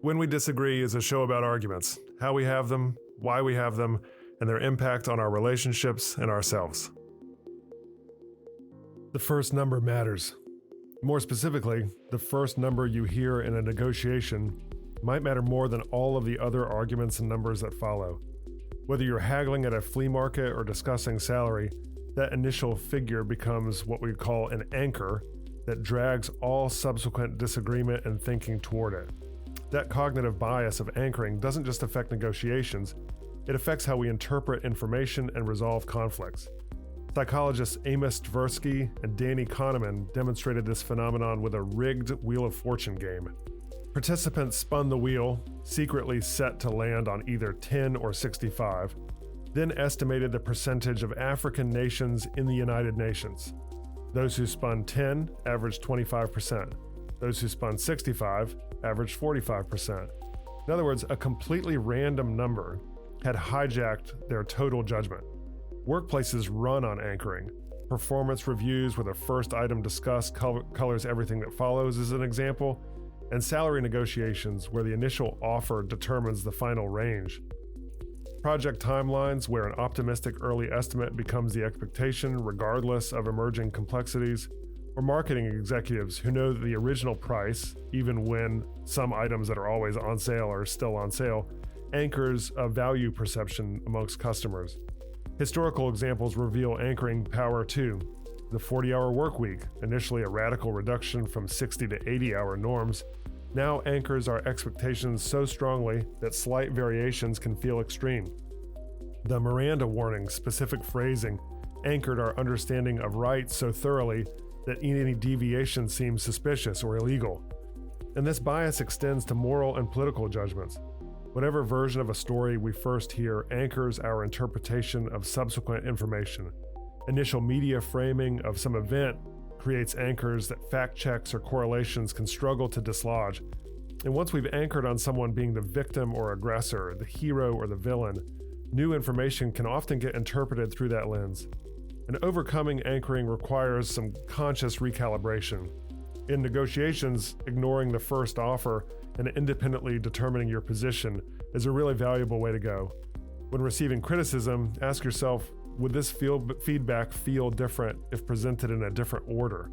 When We Disagree is a show about arguments, how we have them, why we have them, and their impact on our relationships and ourselves. The first number matters. More specifically, the first number you hear in a negotiation might matter more than all of the other arguments and numbers that follow. Whether you're haggling at a flea market or discussing salary, that initial figure becomes what we call an anchor that drags all subsequent disagreement and thinking toward it. That cognitive bias of anchoring doesn't just affect negotiations, it affects how we interpret information and resolve conflicts. Psychologists Amos Tversky and Danny Kahneman demonstrated this phenomenon with a rigged Wheel of Fortune game. Participants spun the wheel, secretly set to land on either 10 or 65, then estimated the percentage of African nations in the United Nations. Those who spun 10 averaged 25%. Those who spun 65 averaged 45%. In other words, a completely random number had hijacked their total judgment. Workplaces run on anchoring. Performance reviews where the first item discussed colors everything that follows is an example, and salary negotiations where the initial offer determines the final range. Project timelines where an optimistic early estimate becomes the expectation regardless of emerging complexities, or marketing executives who know that the original price, even when some items that are always on sale are still on sale, anchors a value perception amongst customers. Historical examples reveal anchoring power too. The 40-hour work week, initially a radical reduction from 60 to 80-hour norms, now anchors our expectations so strongly that slight variations can feel extreme. The Miranda warning specific phrasing anchored our understanding of rights so thoroughly that any deviation seems suspicious or illegal. And this bias extends to moral and political judgments. Whatever version of a story we first hear anchors our interpretation of subsequent information. Initial media framing of some event creates anchors that fact checks or correlations can struggle to dislodge. And once we've anchored on someone being the victim or aggressor, the hero or the villain, new information can often get interpreted through that lens. And overcoming anchoring requires some conscious recalibration. In negotiations, ignoring the first offer and independently determining your position is a really valuable way to go. When receiving criticism, ask yourself, would this feedback feel different if presented in a different order?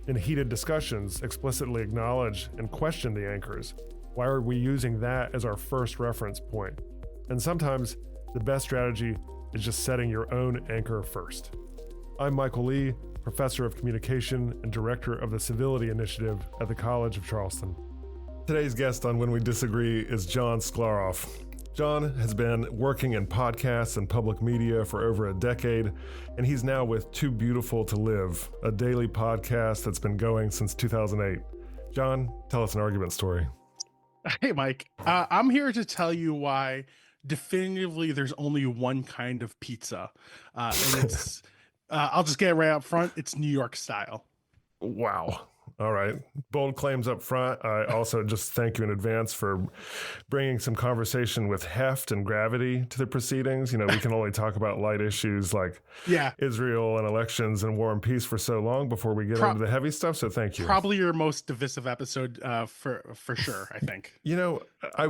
In heated discussions, explicitly acknowledge and question the anchors. Why are we using that as our first reference point? And sometimes, the best strategy is just setting your own anchor first. I'm Michael Lee, Professor of Communication and Director of the Civility Initiative at the College of Charleston. Today's guest on When We Disagree is John Sklaroff. John has been working in podcasts and public media for over a decade, and he's now with Too Beautiful to Live, a daily podcast that's been going since 2008. John, tell us an argument story. Hey, Mike. I'm here to tell you why definitively there's only one kind of pizza. And it's, I'll just get it right up front. It's New York style. Wow. All right. Bold claims up front. I also just thank you in advance for bringing some conversation with heft and gravity to the proceedings. You know, we can only talk about light issues like Israel and elections and war and peace for so long before we get into the heavy stuff. So thank you. Probably your most divisive episode for sure, I think. You know, I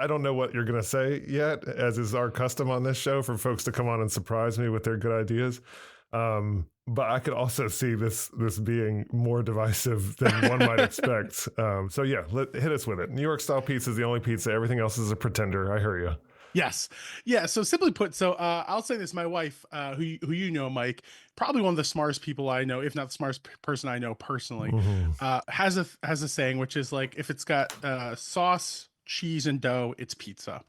don't know what you're going to say yet, as is our custom on this show for folks to come on and surprise me with their good ideas. But I could also see this being more divisive than one might expect. So yeah, hit us with it. New York style pizza is the only pizza. Everything else is a pretender. I hear you. Yes. Yeah. So simply put, I'll say this, my wife, who you know, Mike, probably one of the smartest people I know, if not the smartest person I know personally, has a saying, which is like, if it's got sauce, cheese, and dough, it's pizza.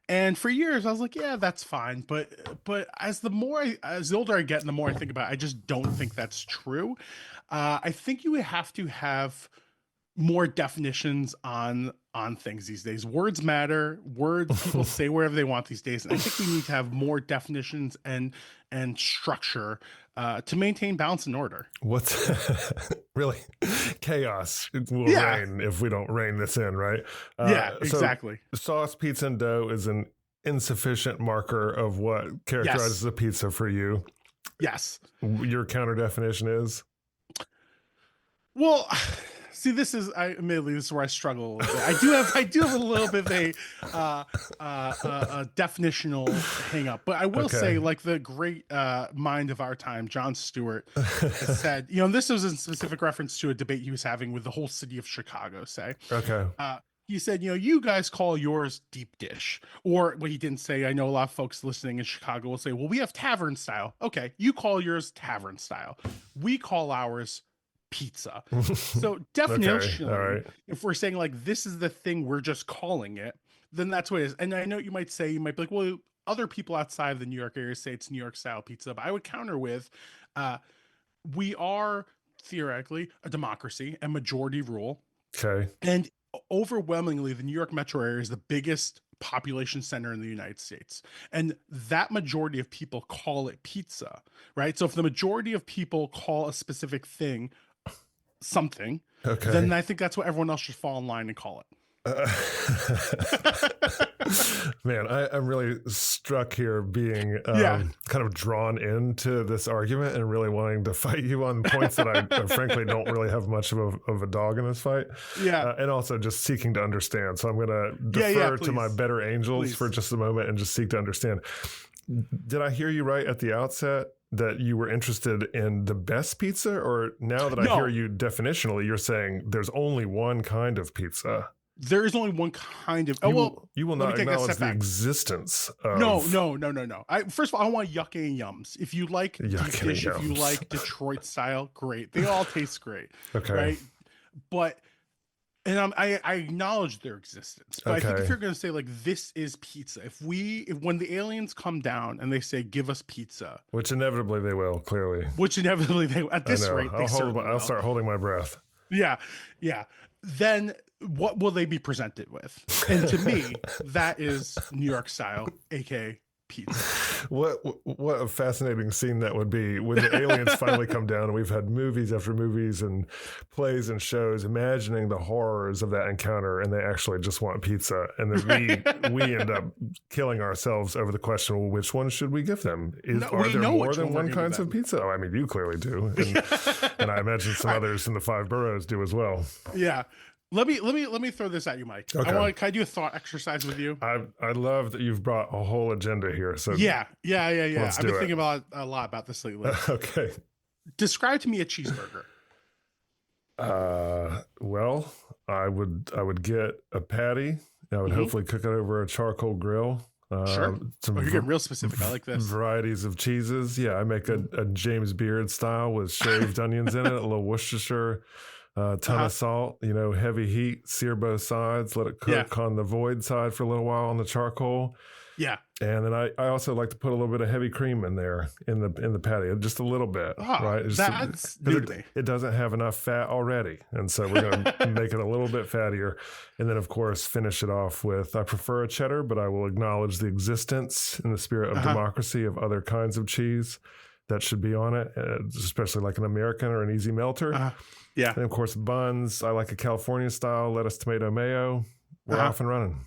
And for years I was like, yeah, that's fine. But as the older I get and the more I think about it, I just don't think that's true. I think you have to have more definitions on things these days. Words matter. People say wherever they want these days. And I think we need to have more definitions and structure to maintain balance and order. What's really chaos will reign if we don't rein this in, right? Exactly. So sauce, pizza, and dough is an insufficient marker of what characterizes a pizza for you. Yes. Your counter definition is? Well, See, admittedly, this is where I struggle a little bit. I do have a little bit of a definitional hang up, but I will say, like the great mind of our time, Jon Stewart, has said, this was in specific reference to a debate he was having with the whole city of Chicago, say. Okay. He said, you guys call yours deep dish. Or what he didn't say, I know a lot of folks listening in Chicago will say, well, we have tavern style. Okay, you call yours tavern style. We call ours pizza. So definitionally, right. if we're saying like this is the thing, we're just calling it, then that's what it is. And I know you might be like, well, other people outside of the New York area say it's New York style pizza, but I would counter with, we are theoretically a democracy and majority rule. Okay. And overwhelmingly, the New York metro area is the biggest population center in the United States. And that majority of people call it pizza, right? So if the majority of people call a specific thing something, then I think that's what everyone else should fall in line and call it. Man, I'm really struck here being kind of drawn into this argument and really wanting to fight you on points that I frankly don't really have much of a dog in this fight. Yeah. And also just seeking to understand. So I'm going to defer to my better angels for just a moment and just seek to understand. Did I hear you right at the outset that you were interested in the best pizza? Or now that I hear you definitionally, you're saying there's only one kind of pizza? There is only one kind of. You will not acknowledge the existence of. No. First of all, I want yucca and yums. If you like deep dish, if you like Detroit style, great. They all taste great. Okay. Right. But, and I acknowledge their existence. But I think if you're going to say like this is pizza, when the aliens come down and they say give us pizza, which inevitably they will, clearly. At this rate, I'll start holding my breath. Yeah. Then what will they be presented with? And to me, that is New York style, aka pizza. What a fascinating scene that would be when the aliens finally come down, and we've had movies after movies and plays and shows imagining the horrors of that encounter, and they actually just want pizza, and then we end up killing ourselves over the question, well, which one should we give them? Are there more than one kinds of pizza? Oh, I mean, you clearly do, and I imagine some others in the 5 boroughs do as well. Yeah. Let me throw this at you, Mike. Okay. Can I do a thought exercise with you? I love that you've brought a whole agenda here. So yeah. I've been thinking a lot about this lately. Okay. Describe to me a cheeseburger. Well, I would get a patty. I would hopefully cook it over a charcoal grill. Sure. You're getting real specific. I like this. Varieties of cheeses. Yeah, I make a James Beard style with shaved onions in it, a little Worcestershire. Ton of salt, heavy heat, sear both sides, let it cook on the void side for a little while on the charcoal. Yeah. And then I also like to put a little bit of heavy cream in there in the patty, just a little bit, right? That's new to me. It doesn't have enough fat already. And so we're going to make it a little bit fattier. And then, of course, finish it off with, I prefer a cheddar, but I will acknowledge the existence in the spirit of democracy of other kinds of cheese that should be on it, especially like an American or an easy melter. Yeah. And of course, buns. I like a California style lettuce, tomato, mayo. We're off and running.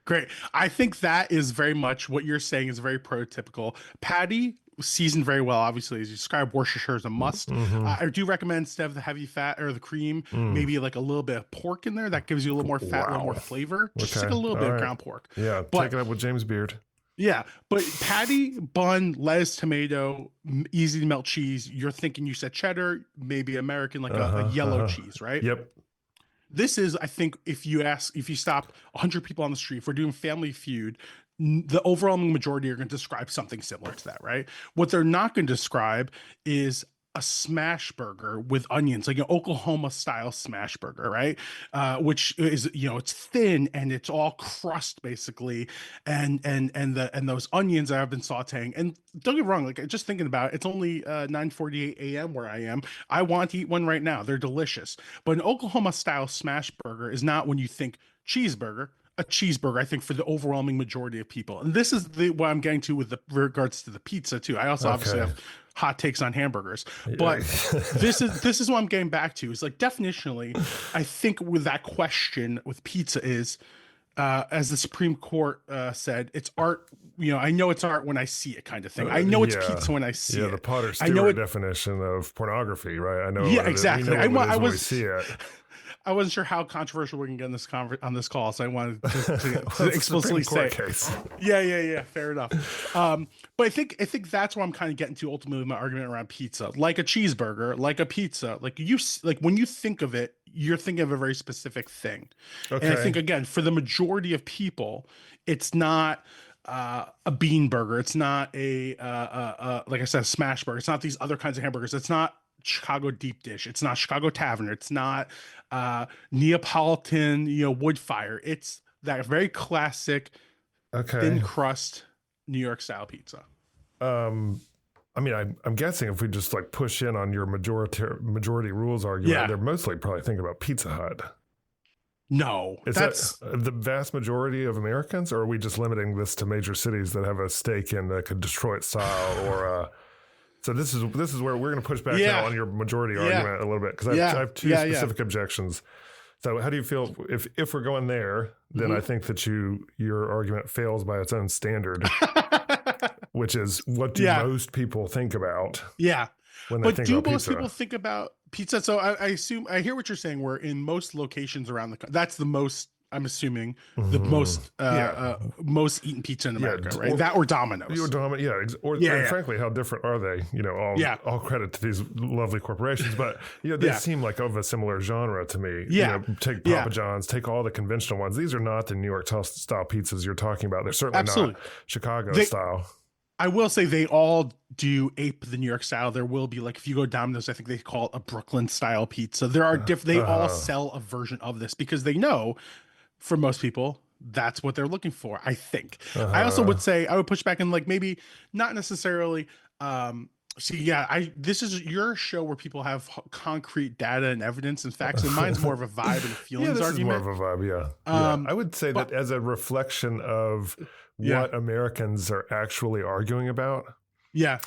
Great. I think that is very much what you're saying is very prototypical. Patty, seasoned very well, obviously, as you described. Worcestershire is a must. I do recommend instead of the heavy fat or the cream, maybe like a little bit of pork in there. That gives you a little more fat, a little more flavor. Just like a little bit of ground pork. Yeah, take it up with James Beard. Yeah, but patty, bun, lettuce, tomato, easy to melt cheese. You're thinking you said cheddar, maybe American, like a yellow cheese, right? Yep. This is, I think, if you stop 100 people on the street, if we're doing Family Feud, the overwhelming majority are going to describe something similar to that, right? What they're not going to describe is a smash burger with onions, like an Oklahoma style smash burger, right? Which is, it's thin and it's all crust basically. And those onions that I've been sauteing, and don't get me wrong, like just thinking about it, it's only 9:48 a.m. where I am. I want to eat one right now. They're delicious. But an Oklahoma style smash burger is not when you think cheeseburger. A cheeseburger, I think, for the overwhelming majority of people. And this is what I'm getting to with regards to the pizza too. I also obviously have hot takes on hamburgers, but this is what I'm getting back to. Is like definitionally, I think with that question with pizza is, as the Supreme Court said, it's art. I know it's art when I see it, kind of thing. I know it's pizza when I see it. Yeah, the Potter Stewart definition of pornography, right? I know. Yeah, exactly. I see it. I wasn't sure how controversial we can get in this on this call, so I wanted to Well, explicitly say, case. yeah, fair enough. But I think that's where I'm kind of getting to ultimately with my argument around pizza, like a cheeseburger, like a pizza, like when you think of it, you're thinking of a very specific thing, and I think Okay. again for the majority of people, it's not. A bean burger. It's not like I said, a smash burger. It's not these other kinds of hamburgers. It's not Chicago deep dish. It's not Chicago Tavern. It's not Neapolitan, wood fire. It's that very classic thin Okay. crust New York style pizza. Um, I mean, I'm guessing if we just like push in on your majority rules argument, Yeah. they're mostly probably thinking about Pizza Hut. No, Is that's that the vast majority of Americans, or are we just limiting this to major cities that have a stake in like a Detroit style or so this is where we're going to push back Yeah. now on your majority Yeah. argument a little bit because Yeah. I have two Yeah, yeah. specific objections. So how do you feel if we're going there? Then Mhm. I think that your argument fails by its own standard, which is what do Yeah. most people think about yeah. when they But think do about most pizza? people think about pizza? So I assume I hear what you're saying. Where in most locations around that's the most. I'm assuming the Mhm. most Yeah. most eaten pizza in Yeah, America, right? or- That or Domino's. Your dominant, yeah, Yeah, and yeah. frankly, how different are they? Yeah. All credit to these lovely corporations, but they Yeah. seem like of a similar genre to me. Yeah. Take Yeah. Papa John's, take all the conventional ones. These are not the New York style pizzas you're talking about. They're certainly Absolutely. not Chicago They- style. I will say they all do ape the New York style. There will be like if you go to Domino's, I think they call it a Brooklyn style pizza. There are different. They all sell a version of this because they know, for most people, that's what they're looking for. I think. I also would say I would push back and like maybe not necessarily. See, yeah, this is your show where people have concrete data and evidence and facts, and mine's more of a vibe and a feelings Yeah, this argument. is more of a vibe. Yeah, I would say that as a reflection of Yeah. what Americans are actually arguing about. Yeah.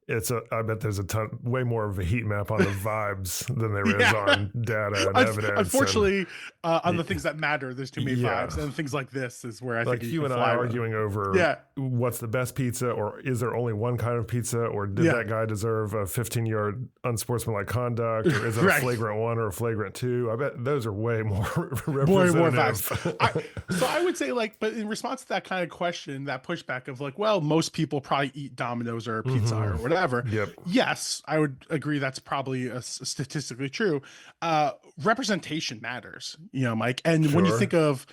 I bet there's way more of a heat map on the vibes than there is Yeah. on data and evidence. Unfortunately, on the things that matter, there's too many Yeah. vibes, and things like this is where I like think you can and fly I with. arguing over Yeah. what's the best pizza, or is there only one kind of pizza, or did Yeah. that guy deserve a 15-yard unsportsmanlike conduct, or is it Right. a flagrant one or a flagrant two? I bet those are way more More representative. vibes. So I would say, like, but in response to that kind of question, that pushback of like, well, most people probably eat Domino's or Pizza Hut or whatever. Yep. Yes, I would agree. That's probably statistically true. Representation matters, Mike. And when you Sure. think of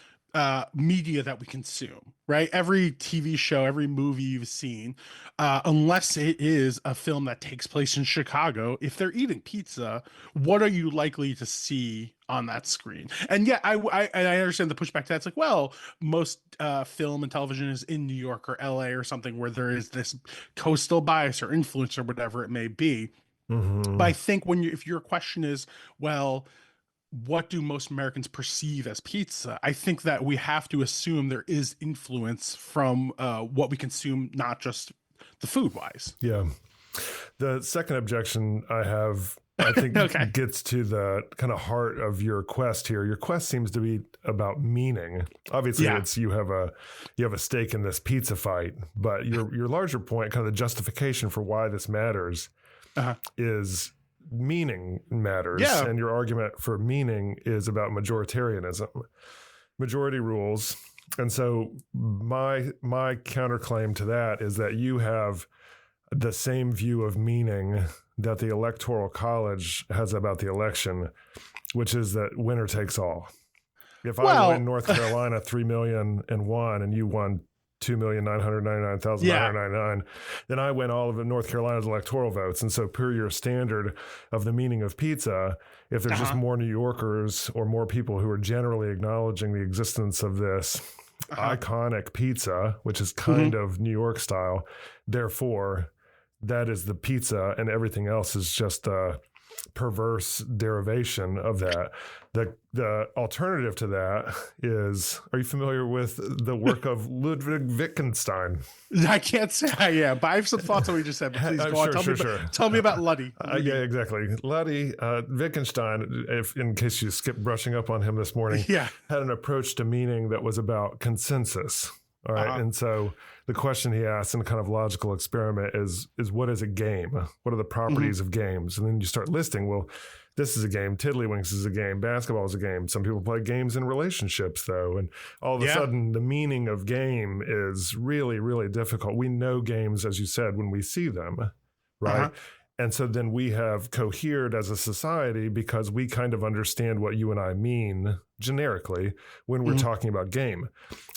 media that we consume, right? Every TV show, every movie you've seen, unless it is a film that takes place in Chicago, if they're eating pizza, what are you likely to see on that screen? And yeah, I understand the pushback to that. It's like, well, most film and television is in New York or LA or something where there is this coastal bias or influence or whatever it may be. Mhm. But I think if your question is, well, what do most Americans perceive as pizza? I think that we have to assume there is influence from what we consume, not just the food wise. Yeah. The second objection I have, I think, Okay. gets to the kind of heart of your quest here. Your quest seems to be about meaning. Obviously, Yeah. it's you have a stake in this pizza fight, but your larger point, kind of the justification for why this matters, Uh-huh. is meaning matters. Yeah. And your argument for meaning is about majoritarianism, majority rules. And so my counterclaim to that is that you have the same view of meaning that the Electoral College has about the election, which is that winner takes all. If I Well- win North Carolina 3,000,001 and you won 2,999,999, then I win all of North Carolina's electoral votes. And so per your standard of the meaning of pizza, if there's just more New Yorkers or more people who are generally acknowledging the existence of this iconic pizza, which is kind of New York style, therefore that is the pizza and everything else is just a perverse derivation of that. The alternative to that is, are you familiar with the work of Ludwig Wittgenstein? I can't say I am, but I have some thoughts on what you just said. But please go on. Tell me about Luddy. Yeah, exactly. Luddy Wittgenstein, in case you skipped brushing up on him this morning, Yeah. had an approach to meaning that was about consensus. All right. And so the question he asks in a kind of logical experiment is what is a game? What are the properties of games? And then you start listing, well, this is a game. Tiddlywinks is a game. Basketball is a game. Some people play games in relationships, though. And all of a sudden, the meaning of game is really, really difficult. We know games, as you said, when we see them, right? And so then we have cohered as a society because we kind of understand what you and I mean generically when we're talking about game.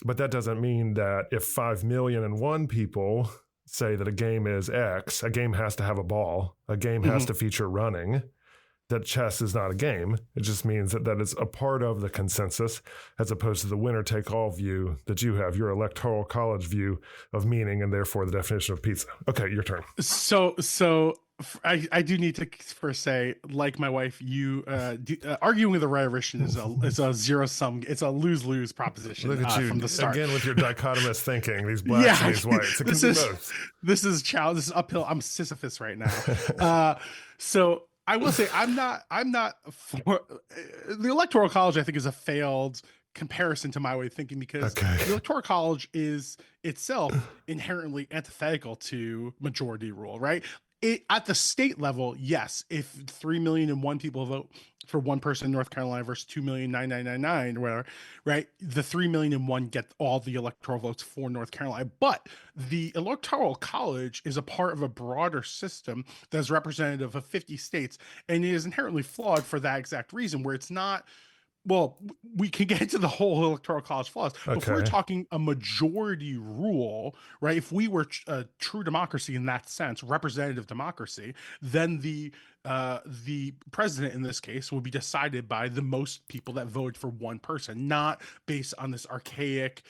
But that doesn't mean that if 5,000,001 people say that a game is X, a game has to have a ball, a game has to feature running, that chess is not a game. It just means that it's a part of the consensus as opposed to the winner-take-all view that you have, your electoral college view of meaning and therefore the definition of pizza. Okay, your turn. So I do need to first say, like my wife, arguing with a rhetorician is a zero sum. It's a lose proposition. Look at you from the start. Again with your dichotomous thinking. These blacks and these whites. It can be both. This is uphill. I'm Sisyphus right now. So I will say I'm not for the electoral college. I think is a failed comparison to my way of thinking because the electoral college is itself inherently antithetical to majority rule, right? At the state level, yes, if 3,000,001 people vote for one person in North Carolina versus 2,000,999 or whatever, right? The 3,000,001 get all the electoral votes for North Carolina. But the electoral college is a part of a broader system that is representative of 50 states, and it is inherently flawed for that exact reason, where it's not. Well, we can get into the whole electoral college flaws, but if we're talking a majority rule, right? If we were a true democracy in that sense, representative democracy, then the president in this case would be decided by the most people that voted for one person, not based on this archaic,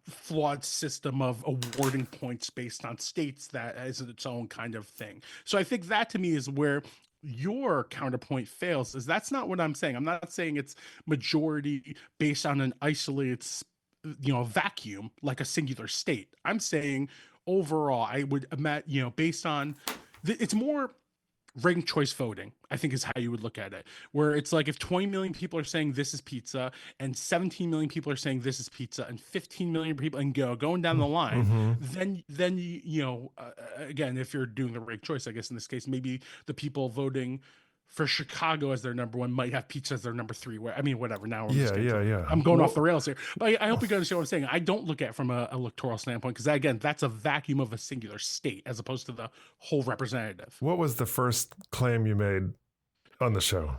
flawed system of awarding points based on states that is its own kind of thing. So I think that to me is where your counterpoint fails, is that's not what I'm saying. I'm not saying it's majority based on an isolated, vacuum like a singular state. I'm saying overall, I would imagine, based on it's more ranked choice voting, I think is how you would look at it, where it's like if 20 million people are saying this is pizza and 17 million people are saying this is pizza and 15 million people and going down the line, then again, if you're doing the ranked choice, I guess in this case, maybe the people voting for Chicago as their number one might have pizza as their number three. Whatever. Now, I'm going off the rails here, but I hope you understand what I'm saying. I don't look at it from an electoral standpoint because, again, that's a vacuum of a singular state as opposed to the whole representative. What was the first claim you made on the show?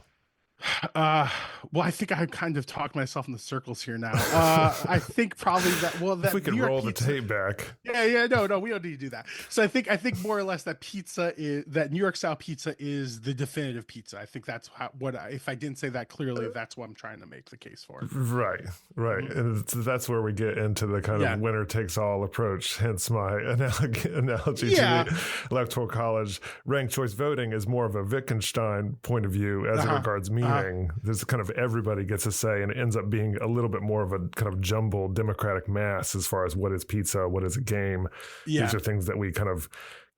Well, I think I kind of talked myself in the circles here now. I think probably that. Well, that if we could roll the tape back. No, we don't need to do that. So I think more or less that that New York style pizza is the definitive pizza. I think that's if I didn't say that clearly, that's what I'm trying to make the case for. Right. And that's where we get into the kind of winner takes all approach. Hence my analogy to the electoral college. Ranked choice voting is more of a Wittgenstein point of view as it regards meaning. There's kind of everybody gets a say, and it ends up being a little bit more of a kind of jumbled democratic mass as far as what is pizza, what is a game. These are things that we kind of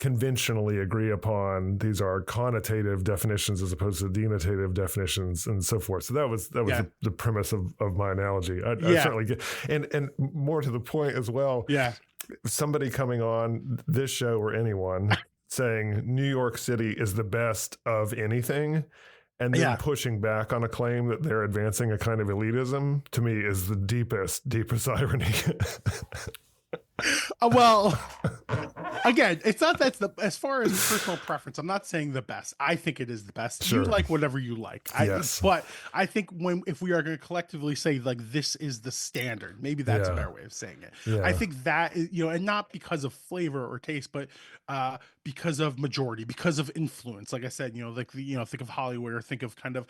conventionally agree upon. These are connotative definitions as opposed to denotative definitions and so forth. So that was the premise of my analogy. I certainly get, and more to the point as well. Somebody coming on this show or anyone saying New York City is the best of anything, and then pushing back on a claim that they're advancing a kind of elitism, to me, is the deepest irony. Well, again, it's not as far as personal preference. I'm not saying the best. I think it is the best. Sure. You like whatever you like. But I think if we are going to collectively say like this is the standard, maybe that's a better way of saying it. I think that is, and not because of flavor or taste, but because of majority, because of influence. Like I said, think of Hollywood, or think of kind of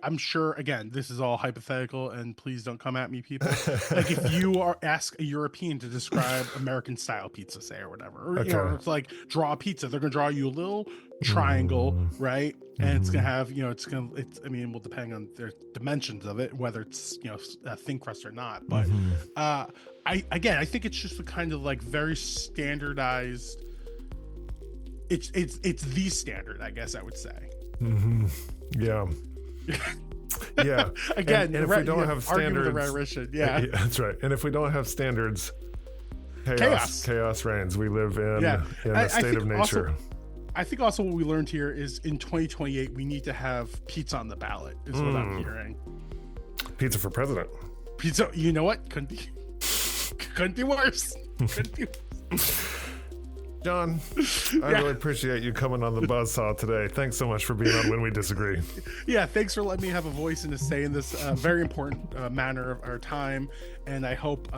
I'm sure, again, this is all hypothetical, and please don't come at me, people. Like if you ask a European to describe American style pizza, say, or whatever, or it's like draw a pizza, they're gonna draw you a little triangle, right? And it's gonna have, will depend on their dimensions of it, whether it's a thin crust or not. But I think it's just a kind of like very standardized. It's the standard, I guess I would say. Yeah. Again, and if we don't have standards, that's right. And if we don't have standards, chaos reigns. We live in a state of nature. I think also what we learned here is in 2028 we need to have pizza on the ballot. Is what I'm hearing. Pizza for president. Pizza. You know what? Couldn't be worse. Couldn't be worse. John, I really appreciate you coming on the Buzzsaw today. Thanks so much for being on When We Disagree. Yeah, thanks for letting me have a voice and a say in this very important matter of our time. And I hope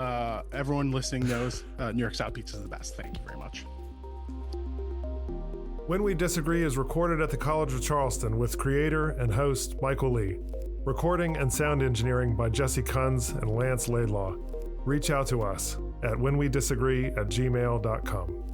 everyone listening knows New York style pizza is the best. Thank you very much. When We Disagree is recorded at the College of Charleston with creator and host Michael Lee. Recording and sound engineering by Jesse Kunz and Lance Laidlaw. Reach out to us at whenwedisagree@gmail.com.